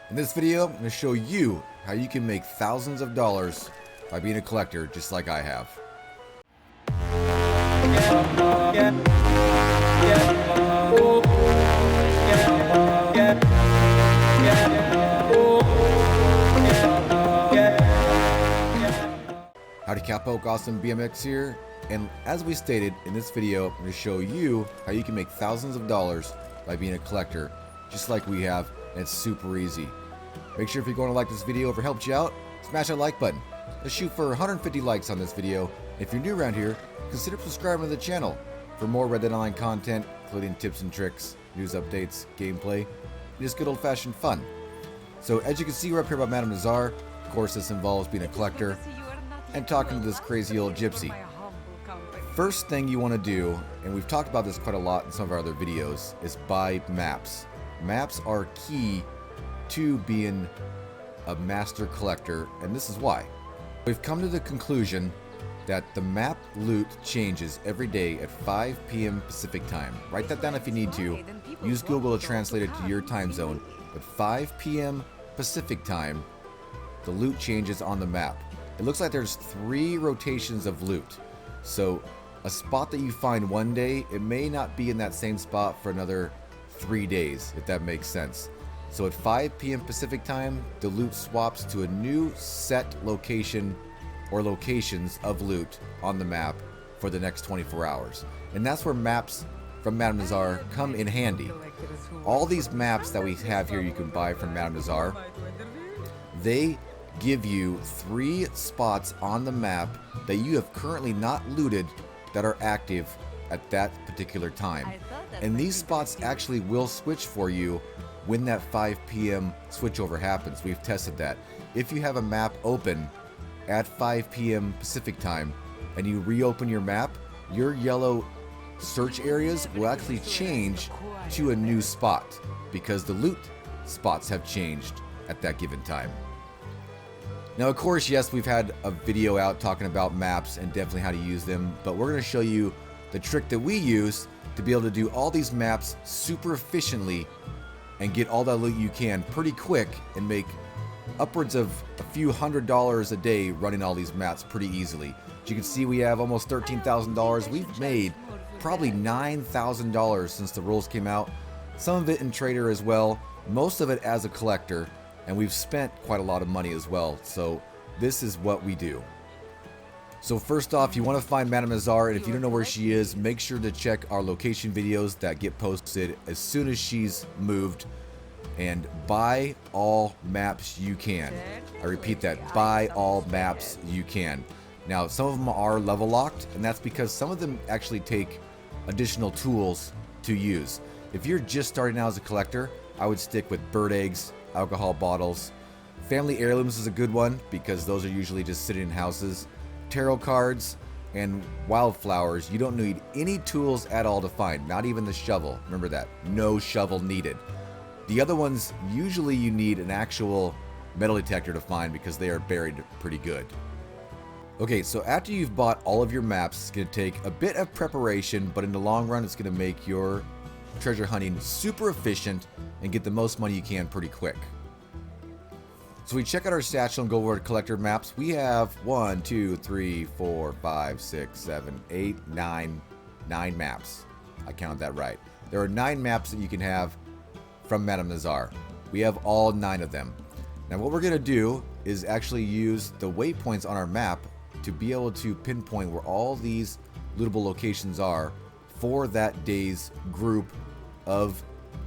In this video, I'm going to show you how you can make thousands of dollars by being a collector just like I have. Howdy Cowpoke, AustinBMX here, and as we stated in this video, I'm going to show you how you can make thousands of dollars by being a collector just like we have, and it's super easy. Make sure if you're going to like this video, if it helped you out, smash that like button. Let's shoot for 150 likes on this video. If you're new around here, consider subscribing to the channel for more Red Dead Online content, including tips and tricks, news updates, gameplay, and just good old-fashioned fun. So as you can see, we're up here by Madam Nazar. Of course, this involves being a collector and talking to this crazy old gypsy. First thing you want to do, and we've talked about this quite a lot in some of our other videos, is buy maps. Maps are key to being a master collector, and this is why. We've come to the conclusion that the map loot changes every day at 5 p.m. Pacific time. Write that down if you need to. Use Google to translate it to your time zone. At 5 p.m. Pacific time, the loot changes on the map. It looks like there's 3 rotations of loot. So a spot that you find one day, it may not be in that same spot for another 3 days, if that makes sense. So at 5 p.m. Pacific time, the loot swaps to a new set location or locations of loot on the map for the next 24 hours. And that's where maps from Madam Nazar come in handy. All these maps that we have here you can buy from Madam Nazar, they give you 3 spots on the map that you have currently not looted that are active at that particular time. And these spots actually will switch for you when that 5 p.m. switchover happens. We've tested that. If you have a map open at 5 p.m. Pacific time and you reopen your map, your yellow search areas will actually change to a new spot because the loot spots have changed at that given time. Now, of course, yes, we've had a video out talking about maps and definitely how to use them, but we're going to show you the trick that we use to be able to do all these maps super efficiently and get all that loot you can pretty quick and make upwards of a few $100s a day running all these maps pretty easily. As you can see, we have almost $13,000. We've made probably $9,000 since the rules came out. Some of it in trader as well, most of it as a collector, and we've spent quite a lot of money as well. So this is what we do. So first off, you want to find Madam Nazar, and if you don't know where she is, make sure to check our location videos that get posted as soon as she's moved, and buy all maps you can. I repeat that, buy all maps you can. Now, some of them are level locked, and that's because some of them actually take additional tools to use. If you're just starting out as a collector, I would stick with bird eggs, alcohol bottles. Family heirlooms is a good one because those are usually just sitting in houses. Tarot cards and wildflowers, you don't need any tools at all to find, not even the shovel. Remember that, no shovel needed. The other ones, usually you need an actual metal detector to find because they are buried pretty good. Okay, so after you've bought all of your maps, it's going to take a bit of preparation, but in the long run, it's going to make your treasure hunting super efficient and get the most money you can pretty quick. So we check out our satchel and go over to collector maps. We have 1, 2, 3, 4, 5, 6, 7, 8, 9 maps. I counted that right. There are 9 maps that you can have from Madam Nazar. We have all 9 of them. Now what we're going to do is actually use the waypoints on our map to be able to pinpoint where all these lootable locations are for that day's group of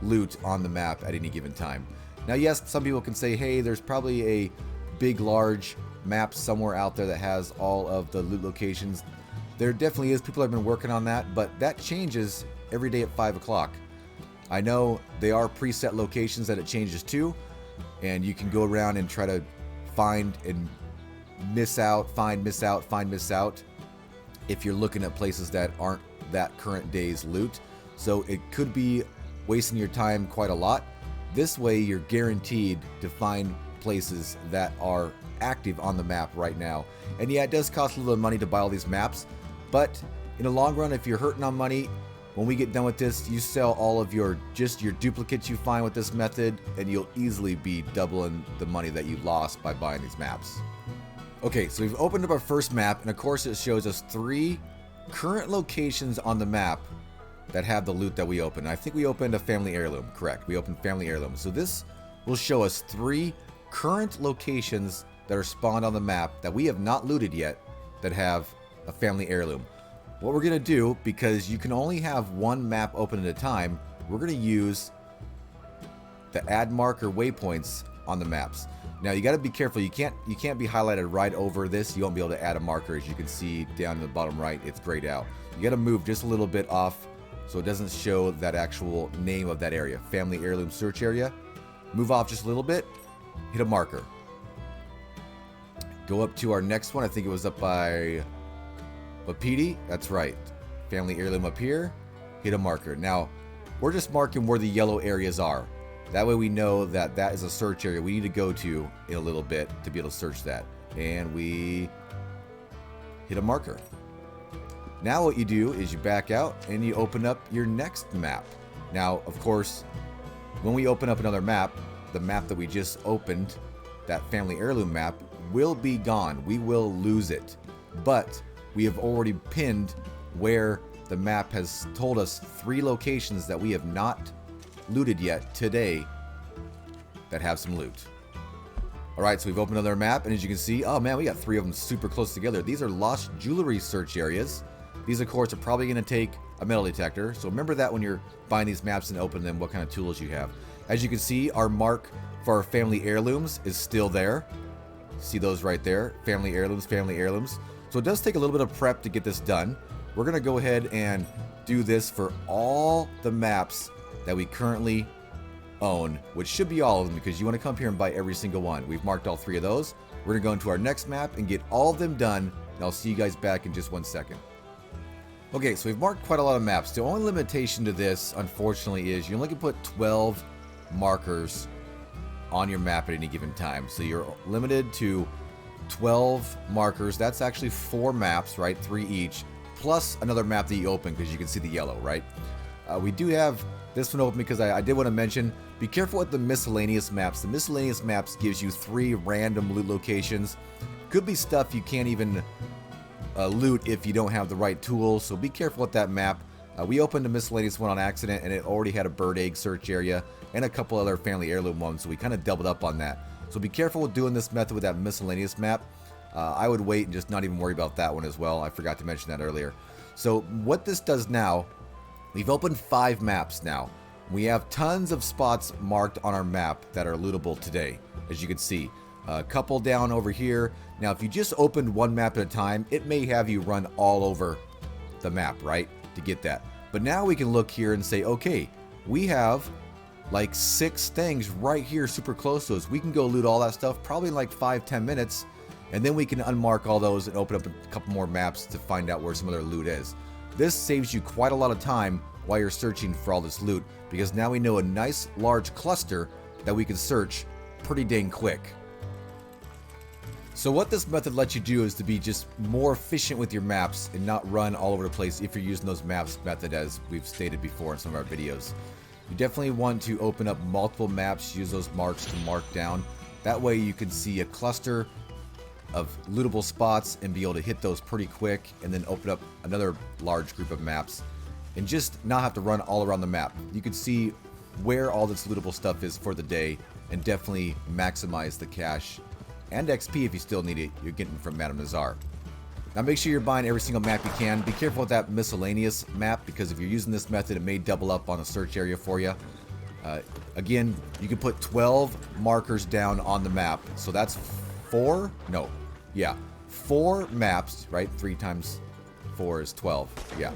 loot on the map at any given time. Now, yes, some people can say, hey, there's probably a big, large map somewhere out there that has all of the loot locations. There definitely is. People have been working on that, but that changes every day at 5 o'clock. I know they are preset locations that it changes to, and you can go around and try to find and miss out, find, miss out, find, miss out if you're looking at places that aren't that current day's loot. So it could be wasting your time quite a lot. This way you're guaranteed to find places that are active on the map right now. And yeah, it does cost a little bit of money to buy all these maps, but in the long run, if you're hurting on money, When we get done with this, you sell all of your duplicates you find with this method, and you'll easily be doubling the money that you lost by buying these maps. Okay, so we've opened up our first map, and of course it shows us 3 current locations on the map that have the loot that we opened. I think we opened a family heirloom, correct? We opened family heirloom. So this will show us 3 current locations that are spawned on the map that we have not looted yet that have a family heirloom. What we're gonna do, because you can only have 1 map open at a time, we're gonna use the add marker waypoints on the maps. Now you gotta be careful, you can't be highlighted right over this. You won't be able to add a marker. As you can see down in the bottom right, it's grayed out. You gotta move just a little bit off so it doesn't show that actual name of that area. Family heirloom search area. Move off just a little bit, hit a marker. Go up to our next one. I think it was up by Wapiti. That's right. Family heirloom up here, hit a marker. Now, we're just marking where the yellow areas are. That way we know that that is a search area we need to go to in a little bit to be able to search that. And we hit a marker. Now what you do is you back out and you open up your next map. Now, of course, when we open up another map, the map that we just opened, that family heirloom map, will be gone. We will lose it. But we have already pinned where the map has told us 3 locations that we have not looted yet today that have some loot. Alright, so we've opened another map, and as you can see, oh man, we got 3 of them super close together. These are lost jewelry search areas. These, of course, are probably going to take a metal detector, so remember that when you're buying these maps and opening them, what kind of tools you have. As you can see, our mark for our family heirlooms is still there. See those right there? Family heirlooms, family heirlooms. So it does take a little bit of prep to get this done. We're going to go ahead and do this for all the maps that we currently own, which should be all of them, because you want to come here and buy every single one. We've marked all 3 of those. We're going to go into our next map and get all of them done, and I'll see you guys back in just 1 second. Okay, so we've marked quite a lot of maps. The only limitation to this, unfortunately, is you only can put 12 markers on your map at any given time. So you're limited to 12 markers. That's actually 4 maps, right? 3 each, plus another map that you open, because you can see the yellow, right? We do have this one open because I did want to mention, be careful with the miscellaneous maps. The miscellaneous maps gives you 3 random loot locations. Could be stuff you can't even loot if you don't have the right tools, so be careful with that map. We opened a miscellaneous one on accident, and it already had a bird egg search area and a couple other family heirloom ones, so we kind of doubled up on that. So be careful with doing this method with that miscellaneous map. I would wait and just not even worry about that one as well. I forgot to mention that earlier. So what this does now, we've opened 5 maps now. We have tons of spots marked on our map that are lootable today, as you can see. A couple down over here. Now, if you just opened 1 map at a time, it may have you run all over the map, right, to get that. But now we can look here and say, okay, we have like 6 things right here super close to us. We can go loot all that stuff probably in like 5-10 minutes, and then we can unmark all those and open up a couple more maps to find out where some other loot is. This saves you quite a lot of time while you're searching for all this loot, because now we know a nice large cluster that we can search pretty dang quick. So what this method lets you do is to be just more efficient with your maps and not run all over the place if you're using those maps method, as we've stated before in some of our videos. You definitely want to open up multiple maps, use those marks to mark down. That way you can see a cluster of lootable spots and be able to hit those pretty quick, and then open up another large group of maps and just not have to run all around the map. You can see where all this lootable stuff is for the day and definitely maximize the cash and XP if you still need it, you're getting from Madam Nazar. Now make sure you're buying every single map you can. Be careful with that miscellaneous map, because if you're using this method, it may double up on a search area for you. Again, you can put 12 markers down on the map. So that's 4 maps, right? 3 times 4 is 12. Yeah.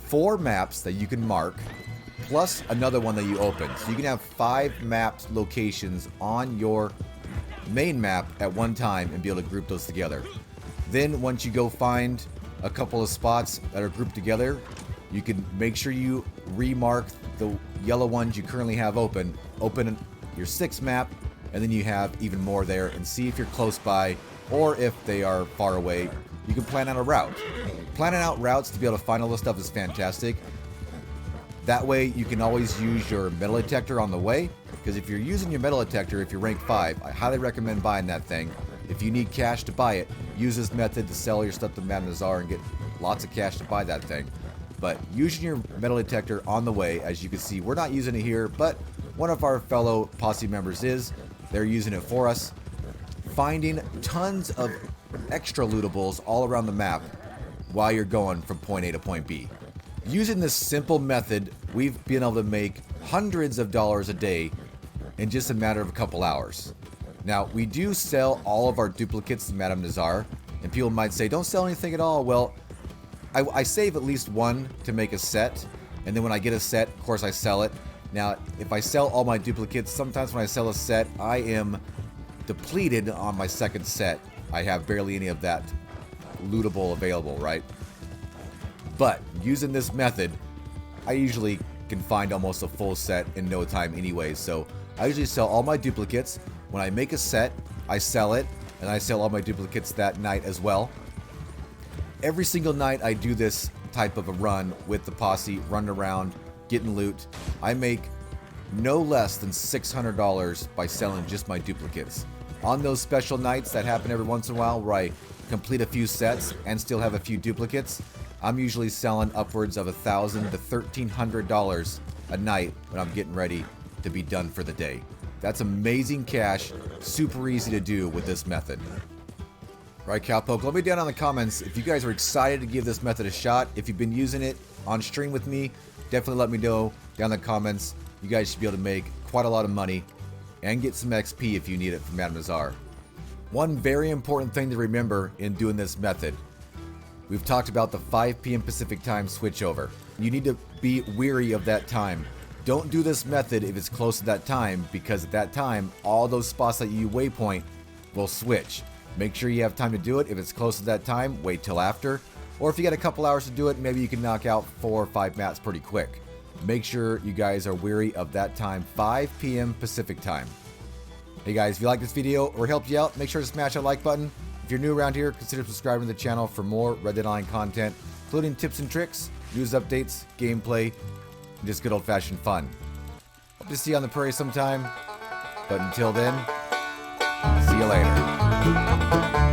4 maps that you can mark, plus another one that you open. So you can have 5 mapped locations on your main map at one time and be able to group those together. Then once you go find a couple of spots that are grouped together, you can make sure you remark the yellow ones you currently have open your 6th map, and then you have even more there, and see if you're close by or if they are far away. You can plan out a route. Planning out routes to be able to find all this stuff is fantastic. That way you can always use your metal detector on the way, because if you're using your metal detector, if you're rank 5, I highly recommend buying that thing. If you need cash to buy it, use this method to sell your stuff to Madam Nazar and get lots of cash to buy that thing. But using your metal detector on the way, as you can see, we're not using it here, but one of our fellow Posse members is. They're using it for us. Finding tons of extra lootables all around the map while you're going from point A to point B. Using this simple method, we've been able to make hundreds of dollars a day in just a matter of a couple hours. Now, we do sell all of our duplicates to Madam Nazar, and people might say, don't sell anything at all. Well, I save at least one to make a set, and then when I get a set, of course, I sell it. Now, if I sell all my duplicates, sometimes when I sell a set, I am depleted on my second set. I have barely any of that lootable available, right? But using this method, I usually can find almost a full set in no time anyway. So I usually sell all my duplicates. When I make a set, I sell it, and I sell all my duplicates that night as well. Every single night I do this type of a run with the posse, running around, getting loot. I make no less than $600 by selling just my duplicates. On those special nights that happen every once in a while where I complete a few sets and still have a few duplicates, I'm usually selling upwards of $1,000 to $1,300 a night when I'm getting ready to be done for the day. That's amazing cash, super easy to do with this method. Right, Cowpoke, let me down in the comments if you guys are excited to give this method a shot. If you've been using it on stream with me, definitely let me know down in the comments. You guys should be able to make quite a lot of money and get some XP if you need it from Madam Nazar. One very important thing to remember in doing this method. We've talked about the 5 p.m. Pacific time switchover. You need to be weary of that time. Don't do this method if it's close to that time, because at that time, all those spots that you waypoint will switch. Make sure you have time to do it. If it's close to that time, wait till after. Or if you got a couple hours to do it, maybe you can knock out 4 or 5 maps pretty quick. Make sure you guys are weary of that time, 5 p.m. Pacific time. Hey guys, if you like this video or helped you out, make sure to smash that like button. If you're new around here, consider subscribing to the channel for more Red Dead Online content, including tips and tricks, news updates, gameplay, and just good old-fashioned fun. Hope to see you on the prairie sometime, but until then, see you later.